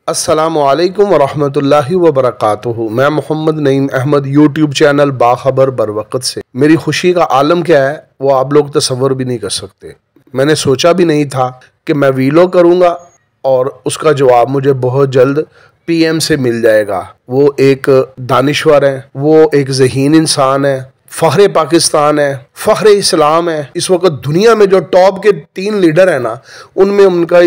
अस्सलामुअलैकुम वरहमतुल्लाहि वबरकातुहू। मैं मोहम्मद नईम अहमद यूट्यूब चैनल बाखबर बरवक़्त से। मेरी खुशी का आलम क्या है वो आप लोग तसव्वुर भी नहीं कर सकते। मैंने सोचा भी नहीं था कि मैं वीलॉग करूँगा और उसका जवाब मुझे बहुत जल्द पीएम से मिल जाएगा। वो एक दानिश्वर है, वो एक ज़हीन इंसान है, फ़ख्र पाकिस्तान है, फ़ख्र इस्लाम है। इस वक्त दुनिया में जो टॉप के 3 लीडर हैं ना, उनमें उनका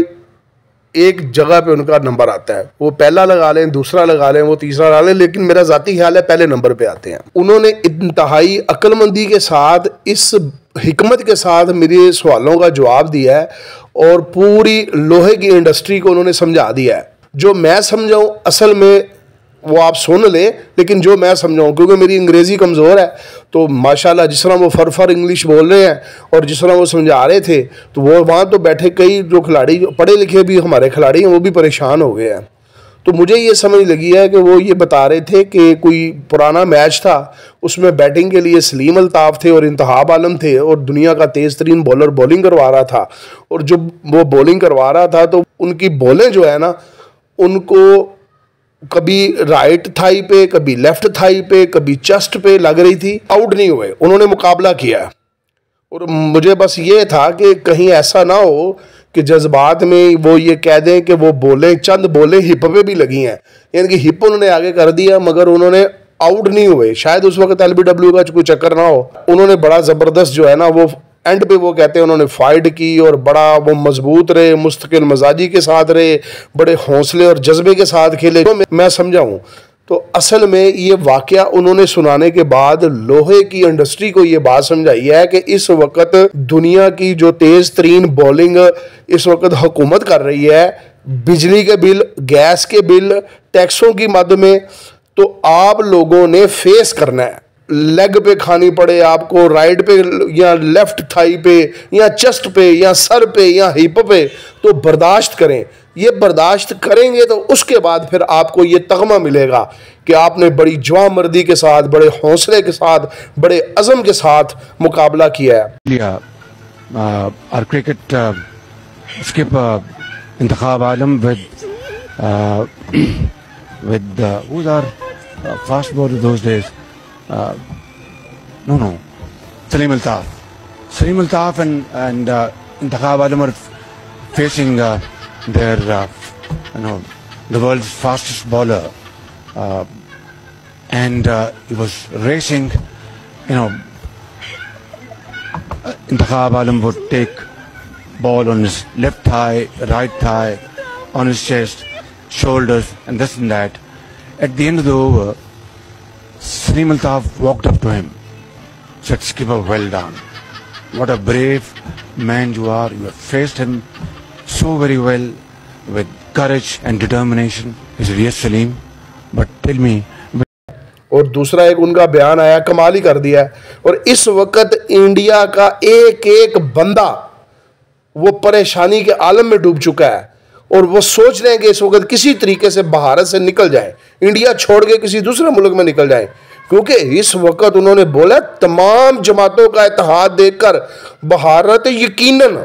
एक जगह पे उनका नंबर आता है। वो पहला लगा लें, दूसरा लगा लें, वो तीसरा लगा लें, लेकिन मेरा ज़ाती ख्याल है पहले नंबर पे आते हैं। उन्होंने इंतहाई अक्लमंदी के साथ, इस हिकमत के साथ मेरे सवालों का जवाब दिया है और पूरी लोहे की इंडस्ट्री को उन्होंने समझा दिया है। जो मैं समझाऊँ असल में वो आप सुन ले, लेकिन जो मैं समझाऊँ, क्योंकि मेरी अंग्रेज़ी कमज़ोर है, तो माशाल्लाह जिस तरह वो फर इंग्लिश बोल रहे हैं और जिस तरह वो समझा रहे थे, तो वो वहाँ तो बैठे कई जो खिलाड़ी पढ़े लिखे भी हमारे खिलाड़ी हैं वो भी परेशान हो गए हैं। तो मुझे ये समझ लगी है कि वो ये बता रहे थे कि कोई पुराना मैच था, उसमें बैटिंग के लिए सलीम अल्ताफ़ थे और इंतखाब आलम थे और दुनिया का तेज़ तरीन बॉलर बॉलिंग करवा रहा था। और जब वो बॉलिंग करवा रहा था तो उनकी बॉलें जो है ना, उनको कभी राइट थाई पे, कभी लेफ्ट थाई पे, कभी चेस्ट पे लग रही थी। आउट नहीं हुए, उन्होंने मुकाबला किया। और मुझे बस ये था कि कहीं ऐसा ना हो कि जज्बात में वो ये कह दें कि वो बोले, चंद बोले हिप पे भी लगी हैं, यानी कि हिप उन्होंने आगे कर दिया मगर उन्होंने आउट नहीं हुए। शायद उस वक्त LBW का कोई चक्कर ना हो। उन्होंने बड़ा ज़बरदस्त जो है ना, वो एंड पे वो कहते हैं उन्होंने फाइट की और बड़ा वो मजबूत रहे, मुस्तकिल मजाजी के साथ रहे, बड़े हौसले और जज्बे के साथ खेले। तो मैं समझाऊँ तो असल में ये वाकया उन्होंने सुनाने के बाद लोहे की इंडस्ट्री को ये बात समझाई है कि इस वक्त दुनिया की जो तेज़ तरीन बॉलिंग इस वक्त हुकूमत कर रही है, बिजली के बिल, गैस के बिल, टैक्सों की मद में, तो आप लोगों ने फेस करना है। लेग पे खानी पड़े आपको, राइट पे या लेफ्ट थाई पे या चेस्ट पे या सर पे या हिप पे, तो बर्दाश्त करें। ये बर्दाश्त करेंगे तो उसके बाद फिर आपको ये तगमा मिलेगा कि आपने बड़ी जवामर्दी के साथ, बड़े हौसले के साथ, बड़े अज़म के साथ मुकाबला किया है। Our cricket skipper इंतखाब Alam with who's our fast bowler those days? No, Salim Altaf. Salim Altaf and Intikhab Alam are facing their the world's fastest bowler, and he was racing. Intikhab Alam would take ball on his left thigh, right thigh, on his chest, shoulders, and this and that. At the end of the over, Salim Altaf walked up to him, said, "Skipper, well done. What a brave man you are. You have faced him so very well with courage and determination." He said, "Yes, Salim, but tell me." और दूसरा एक उनका बयान आया, कमाल ही कर दिया है। और इस वक्त इंडिया का एक एक बंदा वो परेशानी के आलम में डूब चुका है और वो सोच रहे हैं कि इस वक्त किसी तरीके से भारत से निकल जाए, इंडिया छोड़ के किसी दूसरे मुल्क में निकल जाए, क्योंकि इस वक्त उन्होंने बोला तमाम जमातों का इत्तेहाद देखकर भारत यकीनन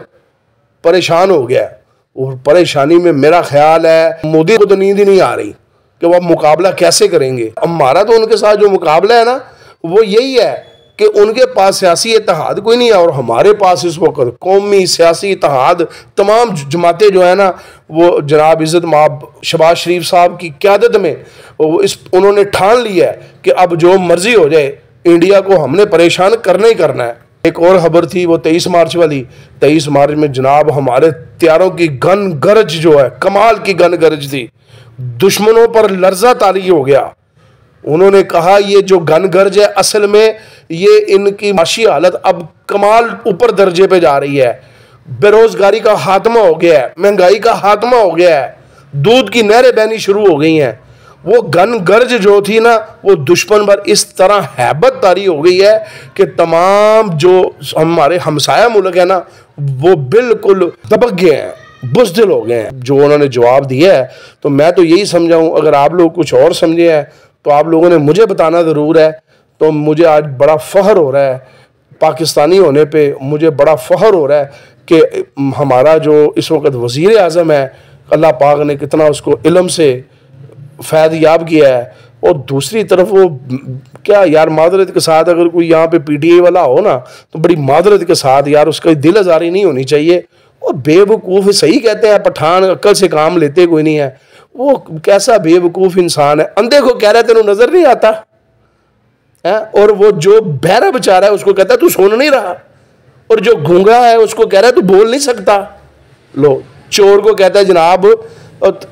परेशान हो गया है। और परेशानी में मेरा ख्याल है मोदी को तो नींद ही नहीं आ रही कि वो अब मुकाबला कैसे करेंगे। हमारा तो उनके साथ जो मुकाबला है ना, वो यही है कि उनके पास सियासी इत्तेहाद कोई नहीं है और हमारे पास इस वक्त कौमी सियासी इत्तेहाद, तमाम जमातें जो है ना, वो जनाब इज़्ज़त माब शहबाज शरीफ साहब की क़यादत में उन्होंने ठान लिया है कि अब जो मर्जी हो जाए इंडिया को हमने परेशान करना ही करना है। एक और खबर थी वो 23 मार्च वाली। 23 मार्च में जनाब हमारे त्यारों की गन गरज जो है, कमाल की गन गरज थी, दुश्मनों पर लर्जा तारी हो गया। उन्होंने कहा ये जो गन गरज है असल में ये इनकी माशी हालत अब कमाल ऊपर दर्जे पे जा रही है। बेरोजगारी का खात्मा हो गया है, महंगाई का खात्मा हो गया है, दूध की नहरें बहनी शुरू हो गई हैं। वो गन गरज जो थी ना, वो दुश्मन पर इस तरह हैबत तारी हो गई है कि तमाम जो हमारे हमसाया मुल्क है ना, वो बिल्कुल दबक गए हैं, बुज़दिल हो गए हैं। जो उन्होंने जवाब दिया है, तो मैं तो यही समझाऊँ, अगर आप लोग कुछ और समझे हैं तो आप लोगों ने मुझे बताना ज़रूर है। तो मुझे आज बड़ा फ़ख्र हो रहा है पाकिस्तानी होने पे, मुझे बड़ा फ़ख्र हो रहा है कि हमारा जो इस वक्त वज़ीर आज़म है, अल्लाह पाक ने कितना उसको इल्म से फ़ैद याब किया है। और दूसरी तरफ वो क्या यार, मादरत के साथ अगर कोई यहाँ पे PTI वाला हो ना, तो बड़ी मादरत के साथ यार उसका दिल आज़ारी नहीं होनी चाहिए। वो बेवकूफ़, सही कहते हैं पठान, अक्ल से काम लेते कोई नहीं है। वो कैसा बेवकूफ़ इंसान है। अंधे को कह रहा है तेनों नज़र नहीं आता है, और वो जो बहरा बेचारा है उसको कहता है तू सुन नहीं रहा, और जो गूंगा है उसको कह रहा है तू बोल नहीं सकता। लो, चोर को कहता है जनाब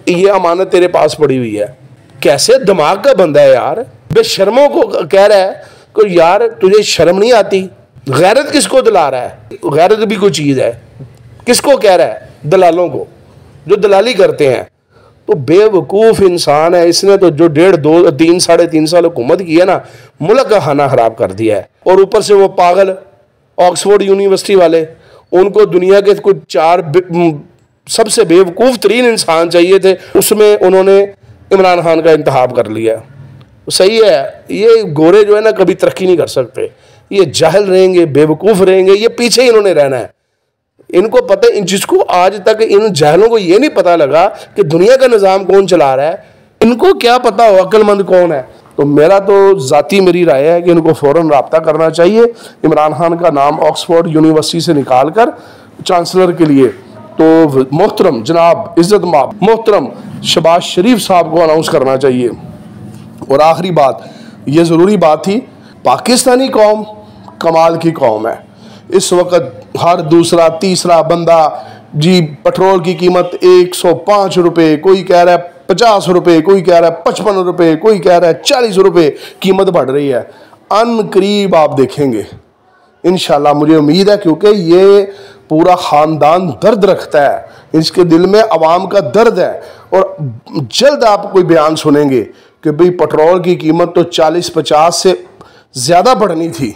ये अमानत तेरे पास पड़ी हुई है। कैसे दिमाग का बंदा है यार। बेशर्मों को कह रहा है कि यार तुझे शर्म नहीं आती। गैरत किसको दिला रहा है? गैरत भी कोई चीज़ है। किसको कह रहा है? दलालों को, जो दलाली करते हैं। तो बेवकूफ़ इंसान है। इसने तो जो 1.5, 2, 3, 3.5 साल हुकूमत की है ना, मुल्क का खाना ख़राब कर दिया है। और ऊपर से वो पागल ऑक्सफोर्ड यूनिवर्सिटी वाले, उनको दुनिया के कुछ 4 सबसे बेवकूफ़ तरीन इंसान चाहिए थे, उसमें उन्होंने इमरान खान का इंतखाब कर लिया। सही है, ये गोरे जो है ना कभी तरक्की नहीं कर सकते। ये जाहिल रहेंगे, बेवकूफ़ रहेंगे, ये पीछे ही इन्होंने रहना है। इनको पता है, जिसको आज तक इन जाहिलों को ये नहीं पता लगा कि दुनिया का निज़ाम कौन चला रहा है, इनको क्या पता हो अक्लमंद कौन है। तो मेरा तो ज़ाती मेरी राय है कि इनको फ़ौरन रब्ता करना चाहिए, इमरान खान का नाम ऑक्सफोर्ड यूनिवर्सिटी से निकाल कर चांसलर के लिए तो मोहतरम जनाब इज़्ज़त माब मोहतरम शहबाज शरीफ साहब को अनाउंस करना चाहिए। और आखिरी बात, ये ज़रूरी बात थी, पाकिस्तानी कौम कमाल की कौम है। इस वक्त हर दूसरा तीसरा बंदा जी पेट्रोल की कीमत 105 रुपये, कोई कह रहा है 50 रुपये, कोई कह रहा है 55 रुपये, कोई कह रहा है 40 रुपये कीमत बढ़ रही है। अनकरीब आप देखेंगे इंशाल्लाह, मुझे उम्मीद है, क्योंकि ये पूरा ख़ानदान दर्द रखता है, इसके दिल में अवाम का दर्द है। और जल्द आप कोई बयान सुनेंगे कि भाई पेट्रोल की कीमत तो 40-50 से ज़्यादा बढ़नी थी,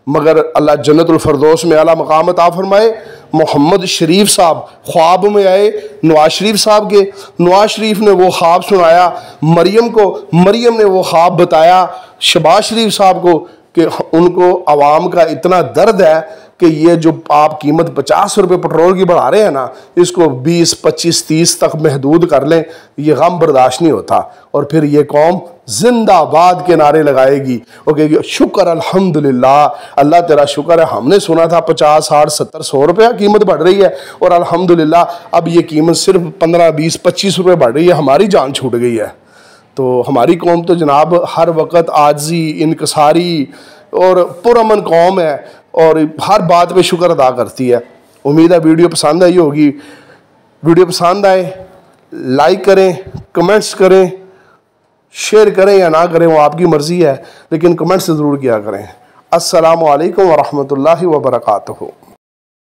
मगर अल्लाह जन्नतुल फरदौस में आला मकाम अता फरमाए। मोहम्मद शरीफ साहब ख्वाब में आए नवाज शरीफ साहब के, नवाज शरीफ ने वो ख्वाब सुनाया मरियम को, मरियम ने वो ख्वाब बताया शहबाज शरीफ साहब को कि उनको आवाम का इतना दर्द है कि ये जो आप कीमत 50 रुपये पेट्रोल की बढ़ा रहे हैं ना, इसको 20, 25, 30 तक महदूद कर लें, ये गम बर्दाश्त नहीं होता। और फिर ये कौम जिंदाबाद के नारे लगाएगी और कहेगी शुक्र अल्हम्दुलिल्लाह, अल्लाह तेरा शुक्र है, हमने सुना था 50, 60, 70, 100 रुपया कीमत बढ़ रही है और अल्हम्दुलिल्लाह अब ये कीमत सिर्फ 15, 20, 25 रुपये बढ़ रही है, हमारी जान छूट गई है। तो हमारी कौम तो जनाब हर वक्त आजी, इनकसारी और पुरअमन कौम है और हर बात पे शुक्र अदा करती है। उम्मीद है वीडियो पसंद आई होगी। वीडियो पसंद आए लाइक करें, कमेंट्स करें, शेयर करें या ना करें वो आपकी मर्ज़ी है, लेकिन कमेंट्स ज़रूर किया करें। अस्सलामु अलैकुम व रहमतुल्लाहि व बरकातुहू।